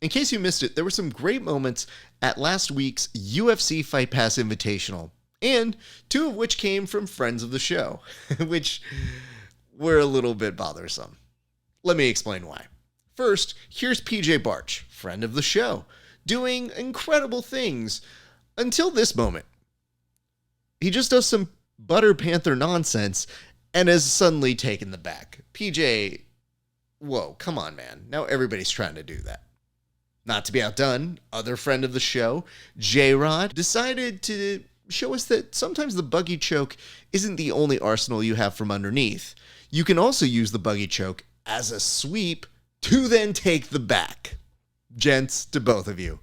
In case you missed it, there were some great moments at last week's UFC Fight Pass Invitational, and 2 of which came from friends of the show, which were a little bit bothersome. Let me explain why. First, here's PJ Barch, friend of the show, doing incredible things until this moment. He just does some Butter Panther nonsense and has suddenly taken the back. PJ, whoa, come on, man. Now everybody's trying to do that. Not to be outdone, other friend of the show, Jay-Rod, decided to show us that sometimes the buggy choke isn't the only arsenal you have from underneath. You can also use the buggy choke as a sweep to then take the back. Gents, to both of you,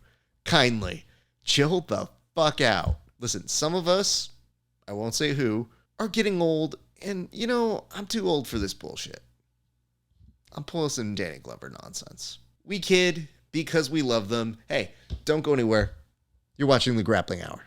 kindly chill the fuck out. Listen, some of us, I won't say who, are getting old, and you know, I'm too old for this bullshit. I'm pulling some Danny Glover nonsense. We kid because we love them. Hey, don't go anywhere. You're watching the Grappling Hour.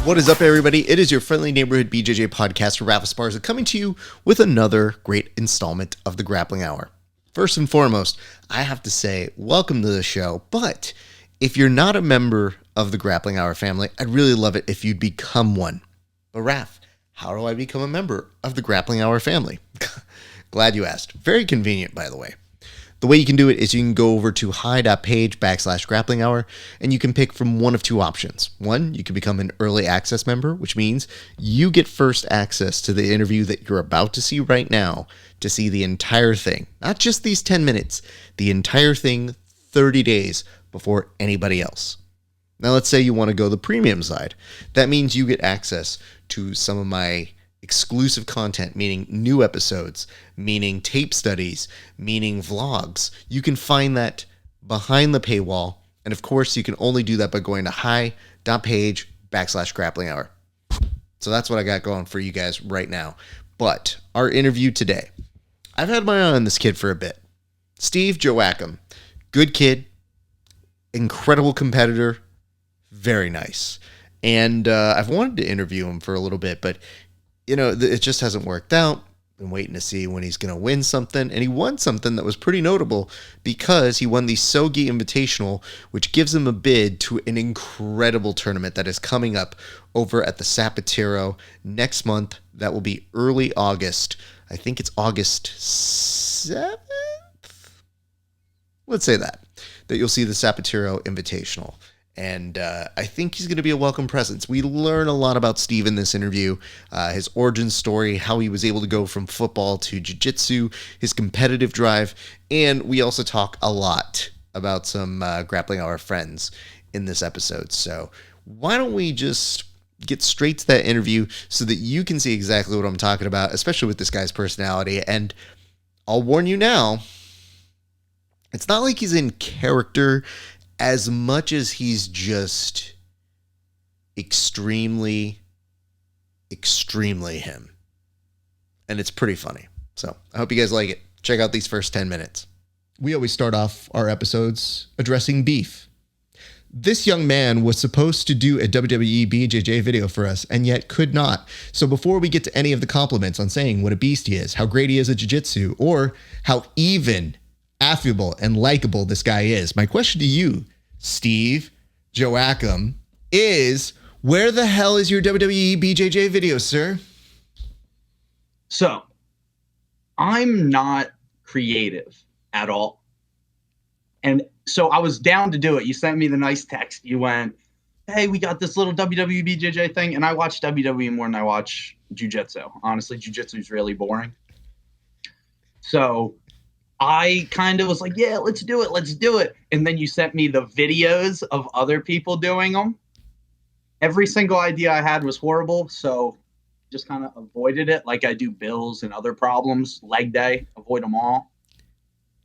What is up, everybody? It is your friendly neighborhood BJJ podcaster, Rafa Sparza, coming to you with another great installment of the Grappling Hour. First and foremost, I have to say, welcome to the show, but if you're not a member of the Grappling Hour family, I'd really love it if you'd become one. But Raf, how do I become a member of the Grappling Hour family? Glad you asked. Very convenient, by the way. The way you can do it is you can go over to HY.PAGE/Grappling Hour, and you can pick from one of 2 options. One, you can become an early access member, which means you get first access to the interview that you're about to see right now, to see the entire thing. Not just these 10 minutes, the entire thing 30 days before anybody else. Now let's say you want to go the premium side. That means you get access to some of my exclusive content, meaning new episodes, meaning tape studies, meaning vlogs. You can find that behind the paywall. And of course, you can only do that by going to HY.PAGE/Grappling Hour. So that's what I got going for you guys right now. But our interview today, I've had my eye on this kid for a bit. STEVE JOACHIM, good kid, incredible competitor, very nice. And I've wanted to interview him for a little bit, but you know, it just hasn't worked out. Been waiting to see when he's going to win something. And he won something that was pretty notable because he won the Sogi Invitational, which gives him a bid to an incredible tournament that is coming up over at the Sapateiro next month. That will be early August. I think it's August 7th. Let's say that you'll see the Sapateiro Invitational. And I think he's going to be a welcome presence. We learn a lot about Steve in this interview, his origin story, how he was able to go from football to jiu-jitsu, his competitive drive, and we also talk a lot about some Grappling Hour friends in this episode. So why don't we just get straight to that interview so that you can see exactly what I'm talking about, especially with this guy's personality. And I'll warn you now, it's not like he's in character as much as he's just extremely him. And it's pretty funny. So I hope you guys like it. Check out these first 10 minutes. We always start off our episodes addressing beef. This young man was supposed to do a WWE BJJ video for us and yet could not. So before we get to any of the compliments on saying what a beast he is, how great he is at jiu-jitsu, or how even affable and likable this guy is, my question to you, Steve JOACHIM, is where the hell is your WWE BJJ video, sir? So, I'm not creative at all. And so I was down to do it. You sent me the nice text. You went, hey, we got this little WWE BJJ thing. And I watch WWE more than I watch Jiu-Jitsu. Honestly, Jiu-Jitsu is really boring. So I kind of was like, yeah, let's do it. And then you sent me the videos of other people doing them. Every single idea I had was horrible, so just kind of avoided it like I do bills and other problems, leg day, avoid them all.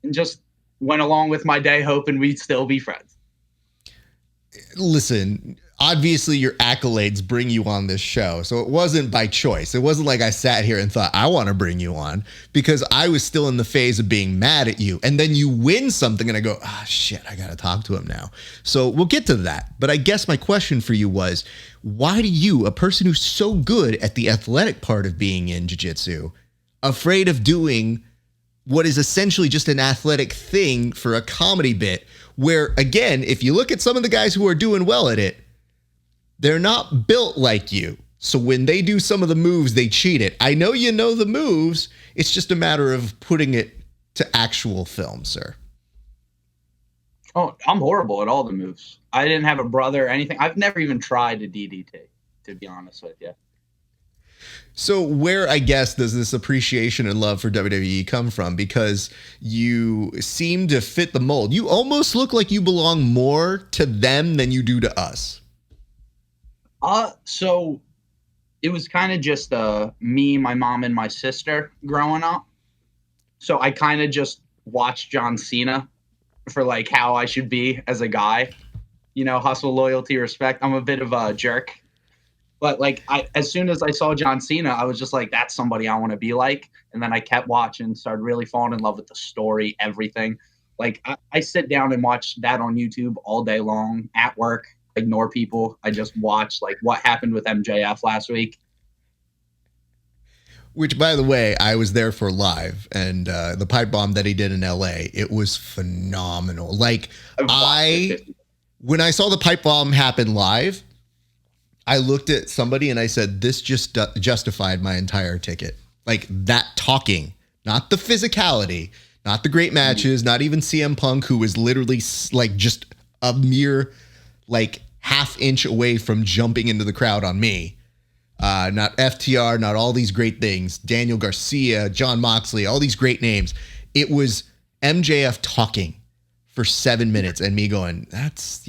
And just went along with my day hoping we'd still be friends. Listen, obviously your accolades bring you on this show. So it wasn't by choice. It wasn't like I sat here and thought, I want to bring you on, because I was still in the phase of being mad at you. And then you win something and I go, shit, I got to talk to him now. So we'll get to that. But I guess my question for you was, why do you, a person who's so good at the athletic part of being in jiu-jitsu, afraid of doing what is essentially just an athletic thing for a comedy bit where, again, if you look at some of the guys who are doing well at it, they're not built like you. So when they do some of the moves, they cheat it. I know you know the moves. It's just a matter of putting it to actual film, sir. Oh, I'm horrible at all the moves. I didn't have a brother or anything. I've never even tried a DDT, to be honest with you. So where, I guess, does this appreciation and love for WWE come from? Because you seem to fit the mold. You almost look like you belong more to them than you do to us. So it was kind of just me, my mom, and my sister growing up. So I kind of just watched John Cena for like how I should be as a guy. You know, hustle, loyalty, respect. I'm a bit of a jerk. But like as soon as I saw John Cena, I was just like, that's somebody I want to be like. And then I kept watching, started really falling in love with the story, everything. Like I sit down and watch that on YouTube all day long at work. Ignore people. I just watch like what happened with MJF last week. Which, by the way, I was there for live, and the pipe bomb that he did in LA, it was phenomenal. Like when I saw the pipe bomb happen live, I looked at somebody and I said, this just justified my entire ticket. Like that talking, not the physicality, not the great matches, not even CM Punk, who was literally like just a mere like half inch away from jumping into the crowd on me. Not FTR, not all these great things. Daniel Garcia, John Moxley, all these great names. It was MJF talking for 7 minutes and me going, that's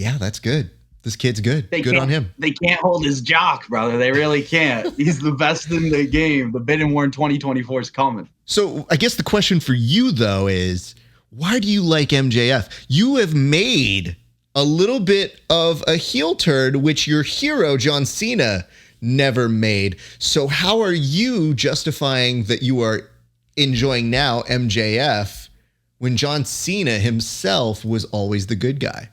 good. This kid's good. Good on him. They can't hold his jock, brother. They really can't. He's the best in the game. The Bid and Warn 2024 is coming. So I guess the question for you, though, is why do you like MJF? You have made a little bit of a heel turn, which your hero, John Cena, never made. So how are you justifying that you are enjoying now MJF when John Cena himself was always the good guy?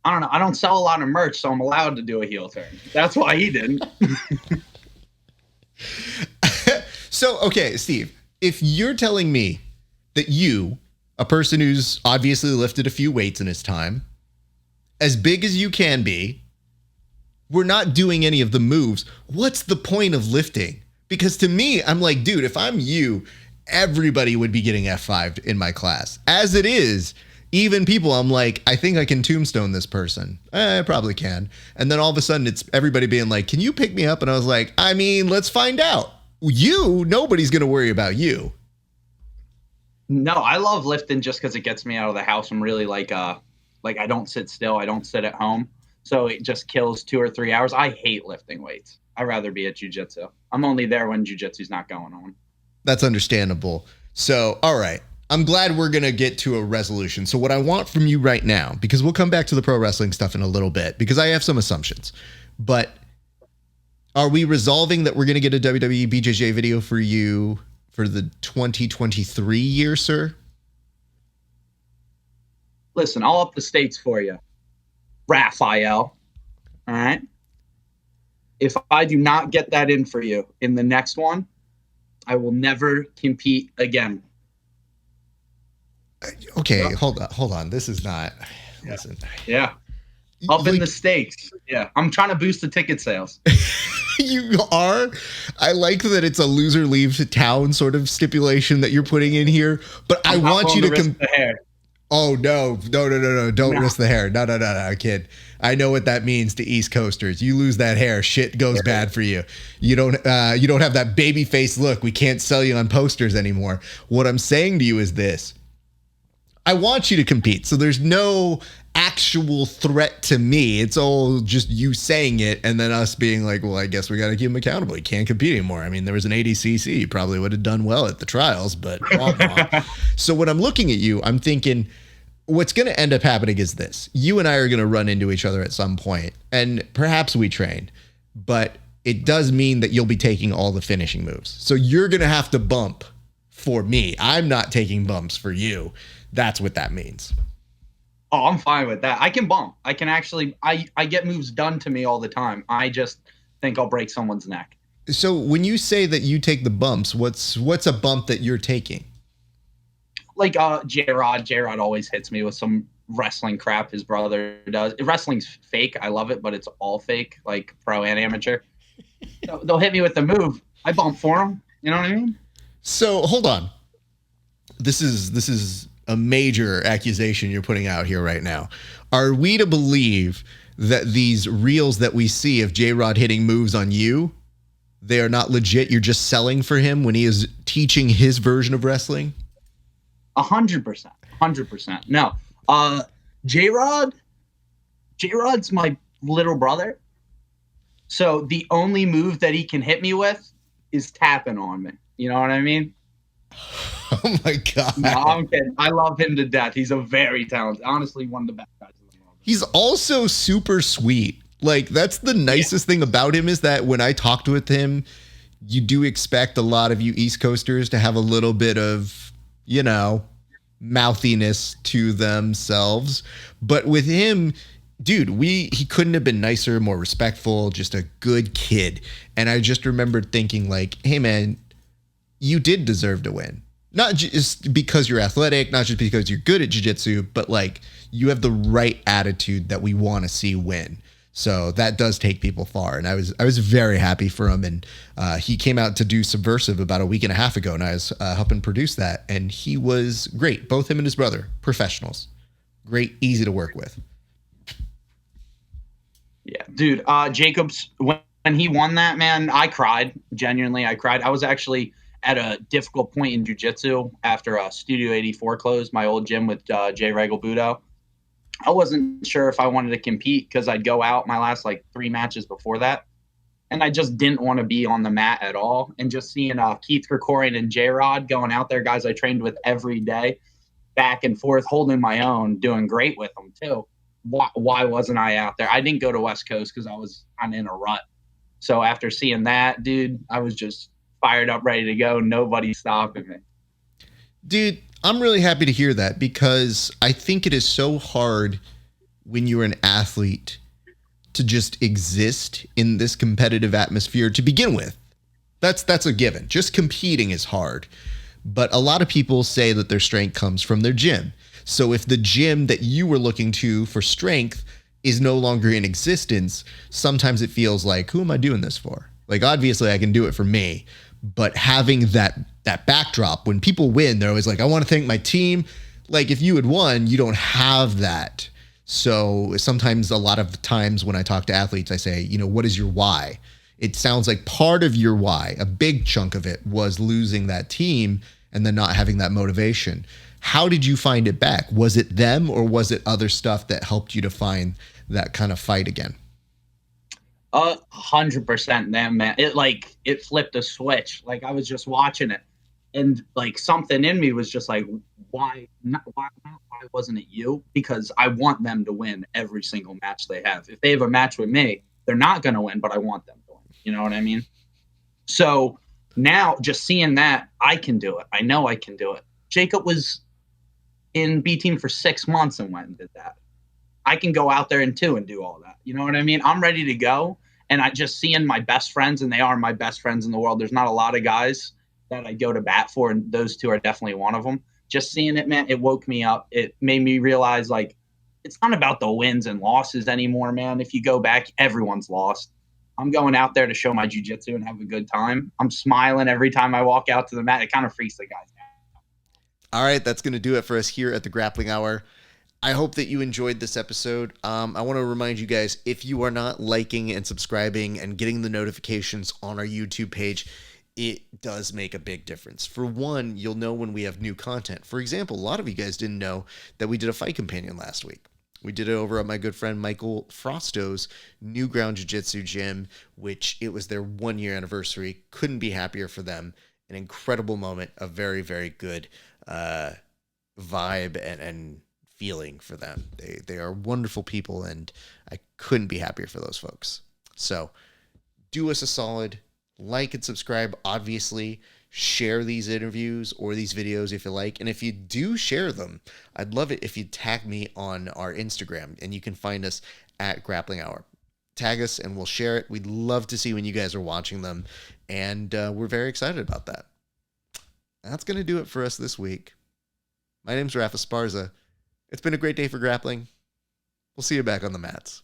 I don't know. I don't sell a lot of merch, so I'm allowed to do a heel turn. That's why he didn't. So, okay, Steve, if you're telling me that you, a person who's obviously lifted a few weights in his time, as big as you can be, we're not doing any of the moves, what's the point of lifting? Because to me, I'm like, dude, if I'm you, everybody would be getting F5'd in my class. As it is, even people, I'm like, I think I can tombstone this person. I probably can. And then all of a sudden, it's everybody being like, can you pick me up? And I was like, I mean, let's find out. Nobody's going to worry about you. No, I love lifting just because it gets me out of the house. I'm really like I don't sit still. I don't sit at home. So it just kills 2 or 3 hours. I hate lifting weights. I'd rather be at jiu-jitsu. I'm only there when jiu-jitsu's not going on. That's understandable. So, all right. I'm glad we're going to get to a resolution. So what I want from you right now, because we'll come back to the pro wrestling stuff in a little bit, because I have some assumptions, but are we resolving that we're going to get a WWE BJJ video for you for the 2023 year, sir? Listen, I'll up the stakes for you. Raphael. All right. If I do not get that in for you in the next one, I will never compete again. Okay, hold on. This is not. Yeah. Listen. Yeah. Up in the stakes. Yeah. I'm trying to boost the ticket sales. You are. I like that it's a loser leaves town sort of stipulation that you're putting in here, but I want you to risk the hair. Oh no. Don't risk the hair. No, kid. I know what that means to East Coasters. You lose that hair, shit goes bad for you. You don't have that baby face look. We can't sell you on posters anymore. What I'm saying to you is this. I want you to compete. So there's no actual threat to me. It's all just you saying it and then us being like, well, I guess we got to keep him accountable. He can't compete anymore. I mean, there was an ADCC. He probably would have done well at the trials, but so when I'm looking at you, I'm thinking, what's going to end up happening is this. You and I are going to run into each other at some point, and perhaps we train, but it does mean that you'll be taking all the finishing moves. So you're going to have to bump for me. I'm not taking bumps for you. That's what that means. Oh, I'm fine with that. I can bump. I can actually, I get moves done to me all the time. I just think I'll break someone's neck. So when you say that you take the bumps, what's a bump that you're taking? Like J-Rod. J-Rod always hits me with some wrestling crap his brother does. Wrestling's fake. I love it, but it's all fake, like pro and amateur. So they'll hit me with the move. I bump for them. You know what I mean? So hold on. This is a major accusation you're putting out here right now. Are we to believe that these reels that we see of J-Rod hitting moves on you, they are not legit? You're just selling for him when he is teaching his version of wrestling? 100%. 100%. No. J-Rod's my little brother. So the only move that he can hit me with is tapping on me. You know what I mean? Oh my God. No, I'm kidding. I love him to death. He's a very talented, honestly, one of the best guys in the world. He's also super sweet. Like, that's the nicest thing about him, is that when I talked with him, you do expect a lot of you East Coasters to have a little bit of, you know, mouthiness to themselves. But with him, dude, he couldn't have been nicer, more respectful, just a good kid. And I just remembered thinking like, hey man, you did deserve to win. Not just because you're athletic, not just because you're good at jiu-jitsu, but like you have the right attitude that we want to see win. So that does take people far. And I was very happy for him. And he came out to do Subversive about a week and a half ago, and I was helping produce that. And he was great. Both him and his brother, professionals. Great, easy to work with. Yeah, dude. Jacobs, when he won that, man, I cried. Genuinely, I cried. I was actually at a difficult point in jiu-jitsu after Studio 84 closed, my old gym with Jay Regal Budo. I wasn't sure if I wanted to compete because I'd go out my last like 3 matches before that. And I just didn't want to be on the mat at all. And just seeing Keith Krikorian and J-Rod going out there, guys I trained with every day, back and forth, holding my own, doing great with them too. Why wasn't I out there? I didn't go to West Coast because I was kind of in a rut. So after seeing that, dude, I was just fired up, ready to go. Nobody stopping me. Dude, I'm really happy to hear that, because I think it is so hard when you're an athlete to just exist in this competitive atmosphere to begin with. That's a given. Just competing is hard. But a lot of people say that their strength comes from their gym. So if the gym that you were looking to for strength is no longer in existence, sometimes it feels like, who am I doing this for? Like, obviously I can do it for me, but having that backdrop, when people win, they're always like, I want to thank my team. Like, if you had won, you don't have that. So sometimes, a lot of times when I talk to athletes, I say, you know, what is your why? It sounds like part of your why, a big chunk of it, was losing that team and then not having that motivation. How did you find it back? Was it them, or was it other stuff that helped you to find that kind of fight again? 100% them, man. It flipped a switch. Like, I was just watching it, and like something in me was just like, why wasn't it you? Because I want them to win every single match they have. If they have a match with me, they're not going to win, but I want them to win. You know what I mean? So now, just seeing that, I can do it. I know I can do it. Jacob was in B team for 6 months and went and did that. I can go out there in 2 and do all that. You know what I mean? I'm ready to go. And I just seeing my best friends, and they are my best friends in the world. There's not a lot of guys that I go to bat for, and those 2 are definitely one of them. Just seeing it, man, it woke me up. It made me realize, like, it's not about the wins and losses anymore, man. If you go back, everyone's lost. I'm going out there to show my jiu-jitsu and have a good time. I'm smiling every time I walk out to the mat. It kind of freaks the guys out. All right, that's going to do it for us here at the Grappling Hour. I hope that you enjoyed this episode. I want to remind you guys, if you are not liking and subscribing and getting the notifications on our YouTube page, it does make a big difference. For one, you'll know when we have new content. For example, a lot of you guys didn't know that we did a fight companion last week. We did it over at my good friend Michael Frosto's New Ground Jiu-Jitsu gym, which it was their 1-year anniversary. Couldn't be happier for them. An incredible moment, a very, very good vibe and feeling for them. They are wonderful people, and I couldn't be happier for those folks. So do us a solid, like and subscribe, obviously. Share these interviews or these videos if you like. And if you do share them, I'd love it if you tag me on our Instagram, and you can find us at Grappling Hour. Tag us and we'll share it. We'd love to see when you guys are watching them, and we're very excited about that. That's going to do it for us this week. My name's Rafa Sparza. It's been a great day for grappling. We'll see you back on the mats.